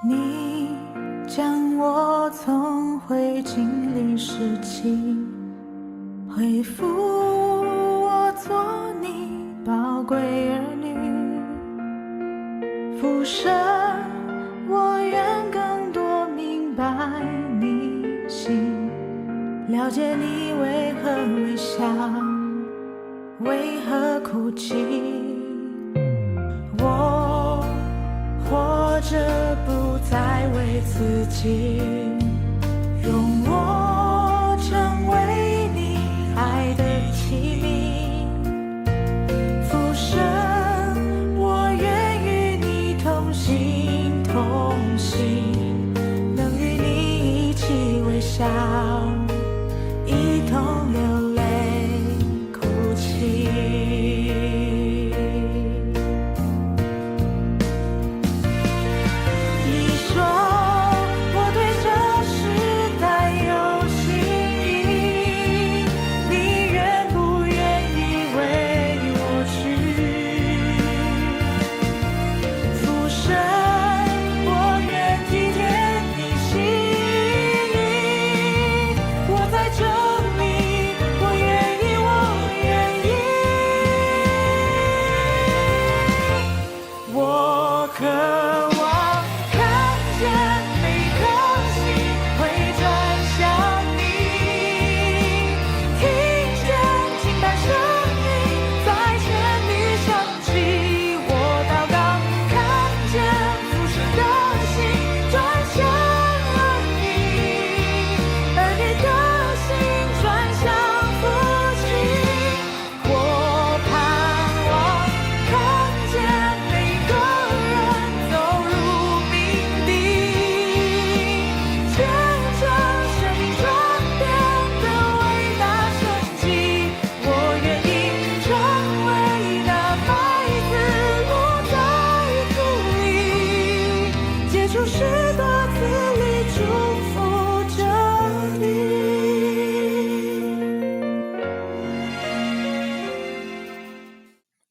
你将我从灰烬里拾起，恢复我做你宝贵儿女。父神，我愿更多明白你心，了解你为何微笑，为何哭泣。我活着不再为自己，容我成为你爱的器皿。父神，我愿与你同行同行，能与你一起微笑，一同流泪哭泣。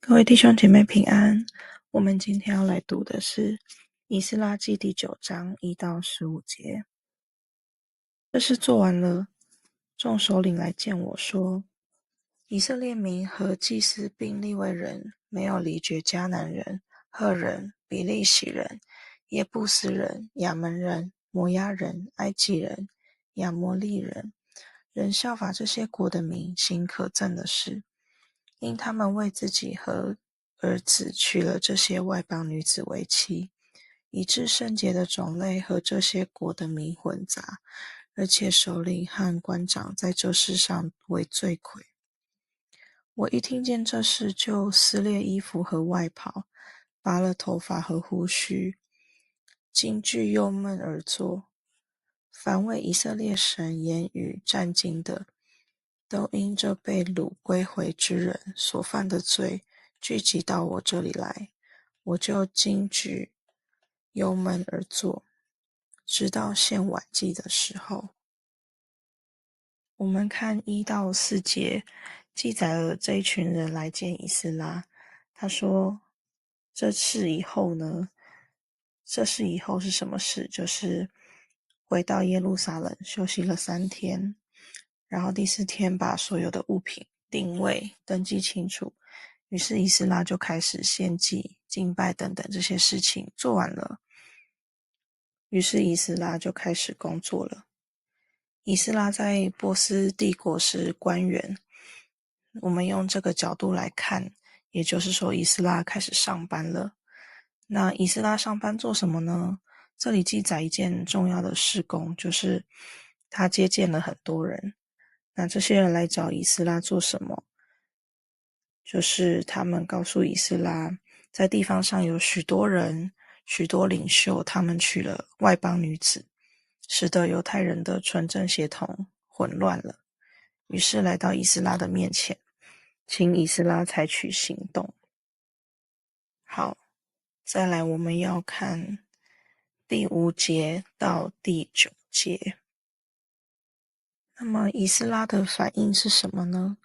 各位弟兄姐妹平安，我们今天要来读的是以斯拉记第9章1到15节。这事做完了，众首领来见我说，以色列民和祭司并利未人没有离绝迦南人、赫人、比利洗人、耶布斯人、亚门人、摩押人、埃及人、亚摩利人，仍效法这些国的民行可憎的事，因他们为自己和儿子娶了这些外邦女子为妻，以致圣洁的种类和这些国的民混杂，而且首领和官长在这事上为罪魁。我一听见这事，就撕裂衣服和外袍，拔了头发和胡须，惊惧忧闷而坐。凡为以色列神言语战兢的，都因这被掳归回之人所犯的罪，聚集到我这里来，我就惊惧忧闷而坐，直到献晚祭的时候。我们看1到4节，记载了这一群人来见以斯拉。他说，这事以后是什么事？就是回到耶路撒冷休息了3天，然后第4天把所有的物品定位登记清楚，于是以斯拉就开始献祭、敬拜等等这些事情做完了，于是以斯拉就开始工作了。以斯拉在波斯帝国是官员，我们用这个角度来看，也就是说以斯拉开始上班了。那以斯拉上班做什么呢？这里记载一件重要的事工，就是他接见了很多人。那这些人来找以斯拉做什么？就是他们告诉以斯拉，在地方上有许多人、许多领袖，他们娶了外邦女子，使得犹太人的纯正血统混乱了。于是来到以斯拉的面前，请以斯拉采取行动。好，再来我们要看第5节到第9节。那么以斯拉的反应是什么呢？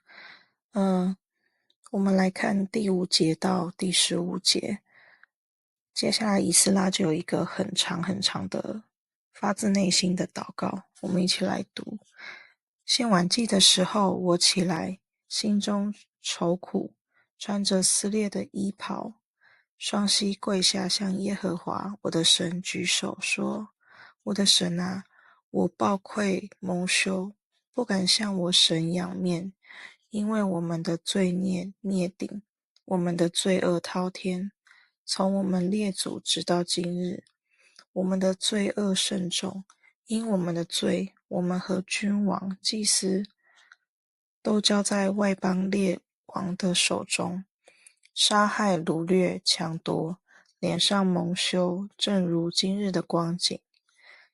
我们来看第5节到第15节。接下来以斯拉就有一个很长很长的发自内心的祷告，我们一起来读。献晚祭的时候，我起来，心中愁苦，穿着撕裂的衣袍，双膝跪下，向耶和华我的神举手说：我的神啊，我抱愧蒙羞，不敢向我神仰面，因为我们的罪孽灭顶，我们的罪恶滔天，从我们列祖直到今日，我们的罪恶甚重。因我们的罪，我们和君王、祭司都交在外邦列王的手中，杀害、掳掠、抢夺，脸上蒙羞，正如今日的光景。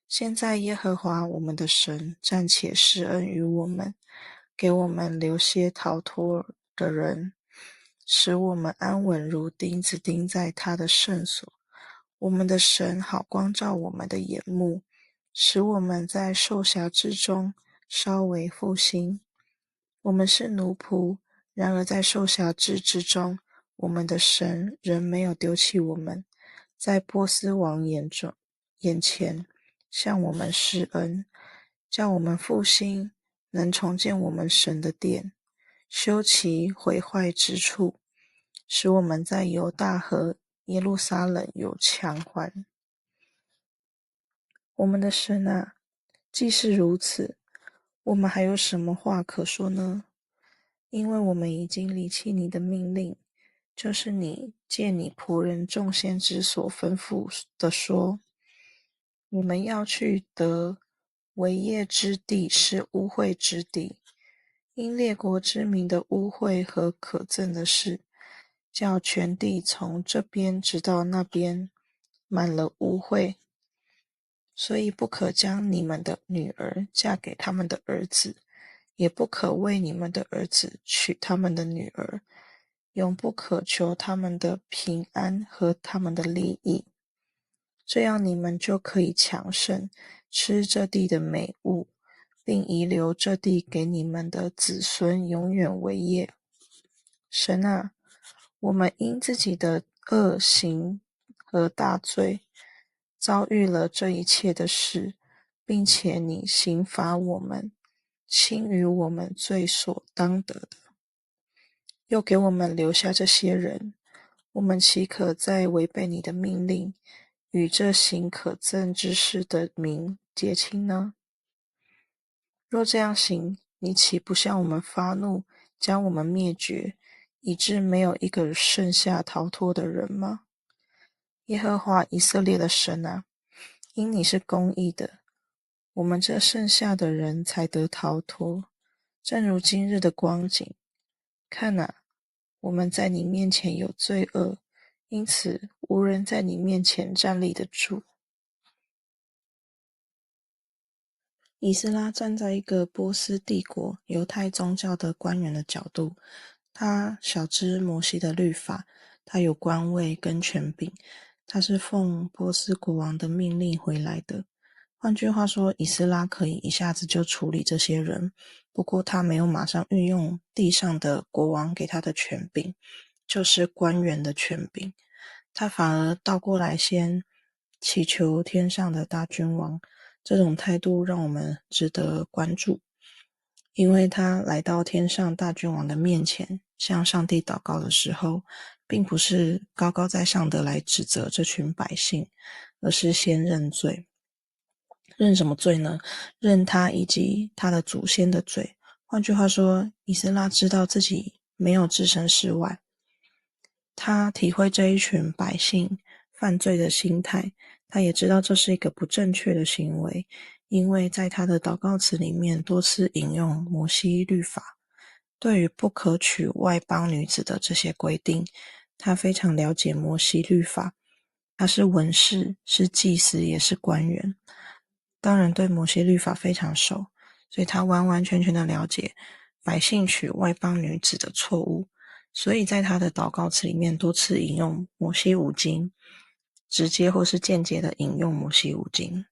现在耶和华我们的神暂且施恩于我们，给我们留些逃脱的人，使我们安稳如钉子钉在他的圣所。我们的神好光照我们的眼目，使我们在受辖之中稍微复兴。我们是奴仆，然而在受辖制之中，我们的神仍没有丢弃我们，在波斯王眼前向我们施恩，叫我们复兴，能重建我们神的殿，修其毁坏之处，使我们在犹大和耶路撒冷有强还。我们的神啊，既是如此，我们还有什么话可说呢？因为我们已经离弃你的命令，就是你借你仆人众先知所吩咐的说，你们要去得为业之地是污秽之地，因列国之民的污秽和可憎的事，叫全地从这边直到那边满了污秽，所以不可将你们的女儿嫁给他们的儿子，也不可为你们的儿子娶他们的女儿，永不可求他们的平安和他们的利益。这样你们就可以强盛，吃这地的美物，并遗留这地给你们的子孙永远为业。神啊，我们因自己的恶行和大罪，遭遇了这一切的事，并且你刑罚我们，轻于我们罪所当得的，又给我们留下这些人，我们岂可再违背你的命令，与这行可憎之事的民结亲呢？若这样行，你岂不向我们发怒，将我们灭绝，以致没有一个剩下逃脱的人吗？耶和华以色列的神啊，因你是公义的，我们这剩下的人才得逃脱，正如今日的光景。看啊，我们在你面前有罪恶，因此无人在你面前站立得住。以斯拉站在一个波斯帝国犹太宗教的官员的角度，他晓知摩西的律法，他有官位跟权柄，他是奉波斯国王的命令回来的。换句话说，以斯拉可以一下子就处理这些人，不过他没有马上运用地上的国王给他的权柄，就是官员的权柄，他反而倒过来先祈求天上的大君王。这种态度让我们值得关注，因为他来到天上大君王的面前，向上帝祷告的时候，并不是高高在上的来指责这群百姓，而是先认罪。认什么罪呢？认他以及他的祖先的罪。换句话说，以斯拉知道自己没有置身事外，他体会这一群百姓犯罪的心态，他也知道这是一个不正确的行为，因为在他的祷告词里面多次引用摩西律法，对于不可娶外邦女子的这些规定，他非常了解摩西律法，他是文士，是祭司，也是官员，当然对摩西律法非常熟，所以他完完全全的了解百姓娶外邦女子的错误，所以在他的祷告词里面多次引用摩西五经，直接或是间接的引用摩西五经。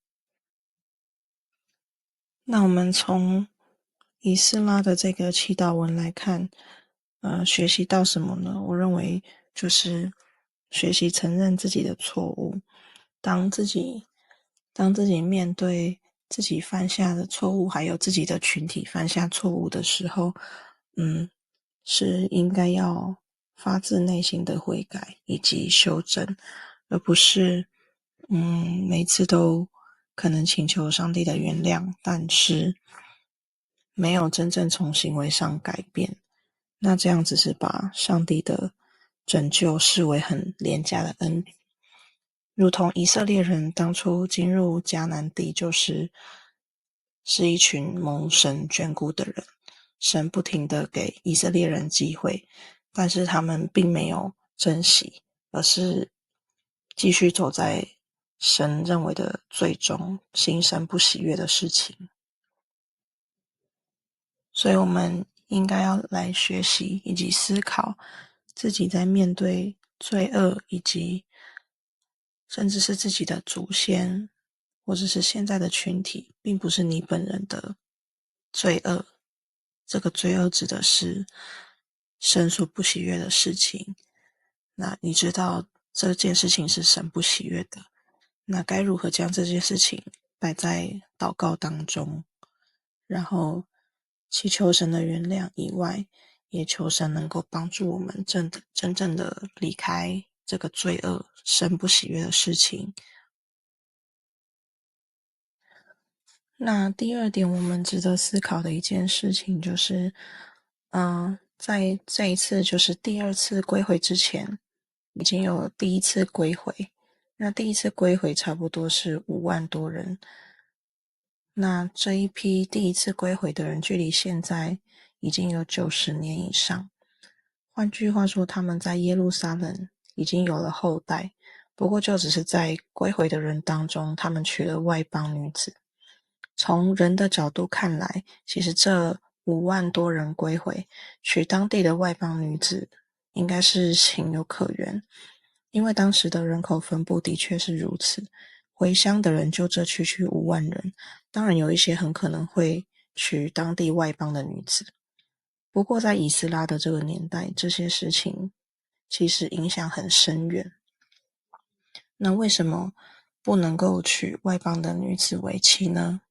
那我们从以斯拉的这个祈祷文来看，学习到什么呢？我认为就是学习承认自己的错误。当自己面对自己犯下的错误，还有自己的群体犯下错误的时候，是应该要发自内心的悔改以及修正，而不是每次都可能请求上帝的原谅，但是没有真正从行为上改变。那这样只是把上帝的拯救视为很廉价的恩典，如同以色列人当初进入迦南地，是一群蒙神眷顾的人，神不停地给以色列人机会，但是他们并没有珍惜，而是继续走在神认为的最终，行神不喜悦的事情。所以我们应该要来学习以及思考自己在面对罪恶，以及甚至是自己的祖先或者是现在的群体，并不是你本人的罪恶。这个罪恶指的是神所不喜悦的事情。那你知道这件事情是神不喜悦的，那该如何将这件事情摆在祷告当中，然后祈求神的原谅以外，也求神能够帮助我们真正的离开这个罪恶神不喜悦的事情。那第二点我们值得思考的一件事情就是，在这一次就是第二次归回之前，已经有第一次归回。那第一次归回差不多是5万多人。那这一批第一次归回的人，距离现在已经有90年以上。换句话说，他们在耶路撒冷已经有了后代，不过就只是在归回的人当中，他们娶了外邦女子。从人的角度看来，其实这5万多人归回，娶当地的外邦女子，应该是情有可原，因为当时的人口分布的确是如此。回乡的人就这区5万人，当然有一些很可能会娶当地外邦的女子。不过在以斯拉的这个年代，这些事情其实影响很深远。那为什么不能够娶外邦的女子为妻呢？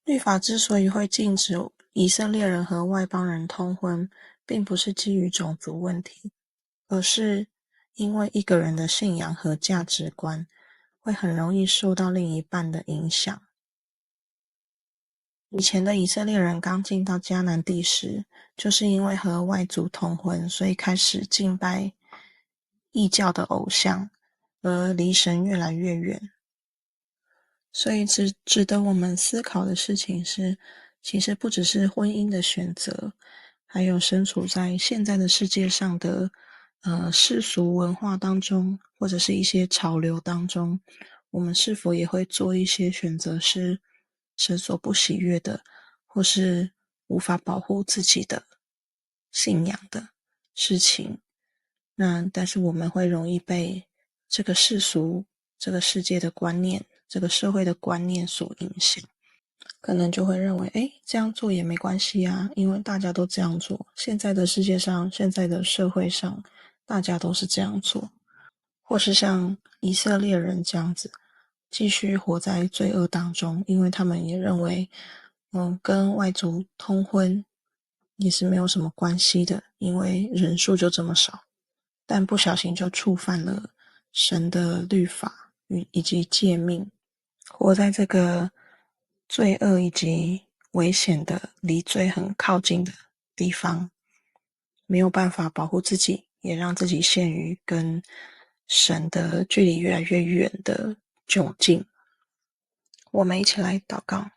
律法之所以会禁止以色列人和外邦人通婚，并不是基于种族问题，而是因为一个人的信仰和价值观会很容易受到另一半的影响。以前的以色列人刚进到迦南地时，就是因为和外族通婚，所以开始敬拜异教的偶像，而离神越来越远。所以值得我们思考的事情是，其实不只是婚姻的选择，还有身处在现在的世界上的世俗文化当中，或者是一些潮流当中，我们是否也会做一些选择是神所不喜悦的，或是无法保护自己的信仰的事情。但是我们会容易被这个世俗、这个世界的观念、这个社会的观念所影响，可能就会认为这样做也没关系啊，因为大家都这样做，现在的世界上、现在的社会上大家都是这样做。或是像以色列人这样子继续活在罪恶当中，因为他们也认为跟外族通婚也是没有什么关系的，因为人数就这么少，但不小心就触犯了神的律法以及诫命，活在这个罪恶以及危险的离罪很靠近的地方，没有办法保护自己，也让自己陷于跟神的距离越来越远的窘境。我们一起来祷告。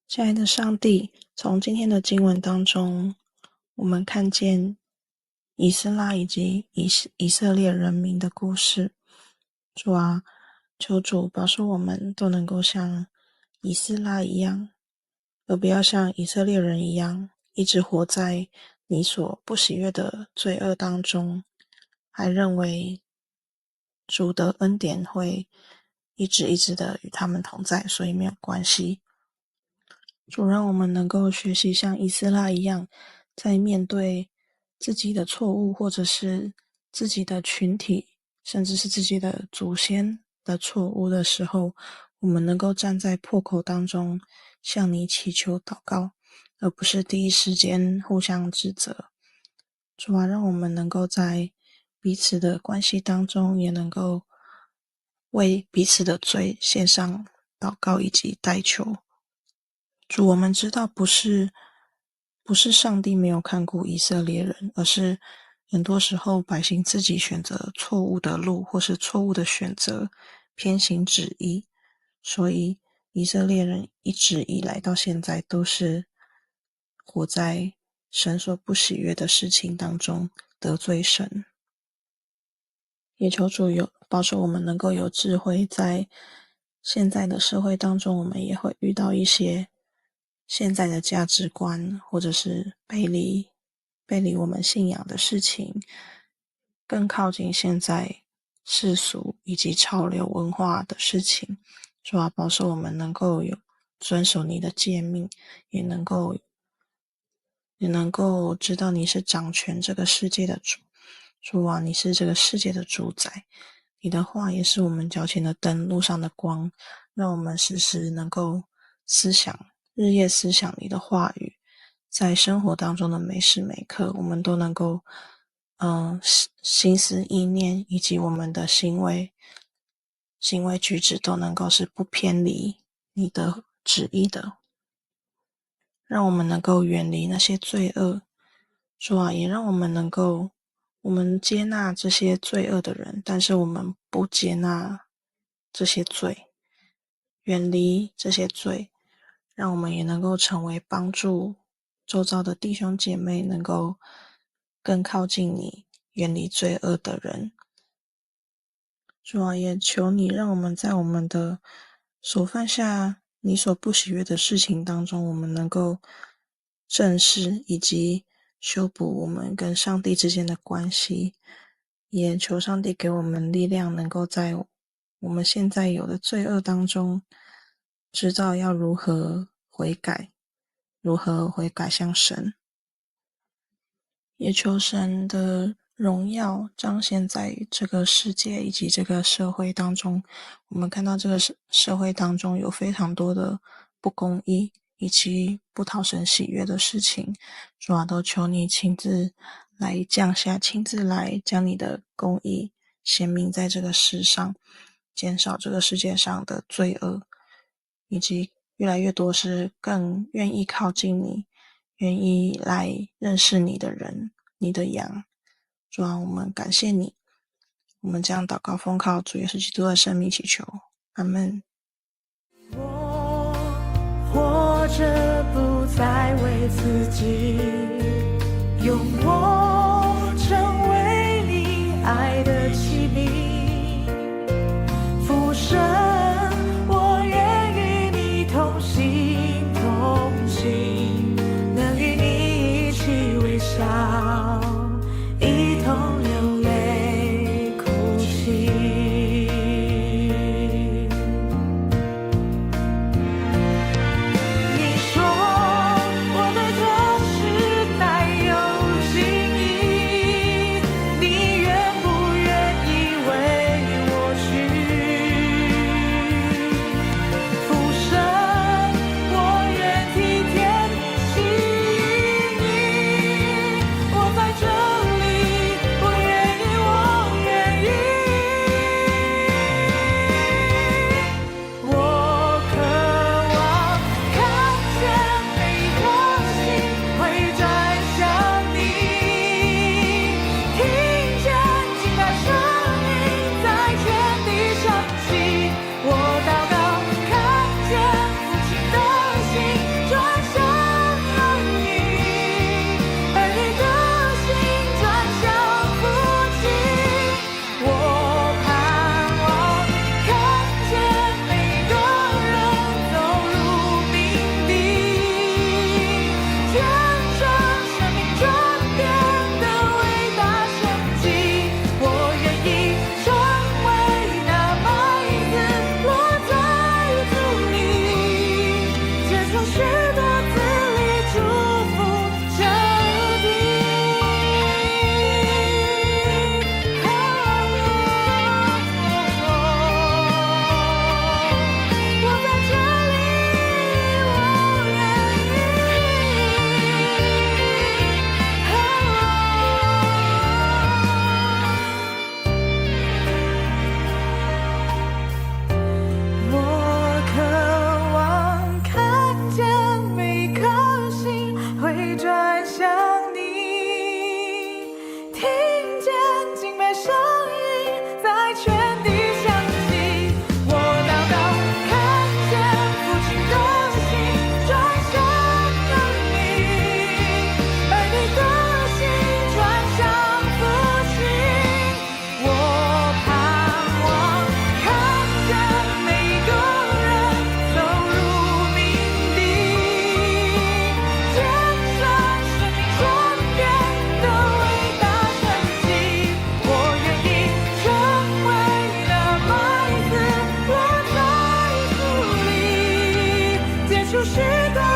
亲爱的上帝，从今天的经文当中，我们看见以斯拉以及以色列人民的故事。主啊，求主保守我们都能够像以斯拉一样，而不要像以色列人一样，一直活在你所不喜悦的罪恶当中，还认为主的恩典会一直的与他们同在，所以没有关系。主让我们能够学习像以斯拉一样，在面对自己的错误或者是自己的群体，甚至是自己的祖先的错误的时候，我们能够站在破口当中向你祈求祷告，而不是第一时间互相指责。主啊，让我们能够在彼此的关系当中，也能够为彼此的罪献上祷告以及代求。主，我们知道不是上帝没有看顾以色列人，而是很多时候百姓自己选择错误的路，或是错误的选择，偏行旨意，所以以色列人一直以来到现在都是活在神所不喜悦的事情当中，得罪神。也求主保守我们能够有智慧，在现在的社会当中，我们也会遇到一些现在的价值观，或者是背离我们信仰的事情，更靠近现在世俗以及潮流文化的事情。主啊，保守我们能够有遵守你的诫命，也能够知道你是掌权这个世界的主。主啊，你是这个世界的主宰，你的话也是我们脚前的灯，路上的光，让我们时时能够日夜思想你的话语，在生活当中的每时每刻，我们都能够心思意念以及我们的行为举止都能够是不偏离你的旨意的，让我们能够远离那些罪恶。主啊，也让我们接纳这些罪恶的人，但是我们不接纳这些罪，远离这些罪，让我们也能够成为帮助周遭的弟兄姐妹能够更靠近你，远离罪恶的人。主啊，也求你让我们在我们的所犯下你所不喜悦的事情当中，我们能够正视以及修补我们跟上帝之间的关系，也求上帝给我们力量，能够在我们现在有的罪恶当中，知道要如何悔改向神。也求神的荣耀彰显在这个世界以及这个社会当中。我们看到这个社会当中有非常多的不公义以及不讨神喜悦的事情，主啊，都求你亲自来降下，亲自来将你的公义显明在这个世上，减少这个世界上的罪恶，以及越来越多是更愿意靠近你，愿意来认识你的人，你的羊。主啊，我们感谢你，我们将祷告奉靠主耶稣基督的圣名祈求，阿们。我活着不再为自己，用我成为你爱的器皿，父神，我愿与你同行同行，能与你一起微笑，一同流泪哭泣。你说我对这时代有经验，就是多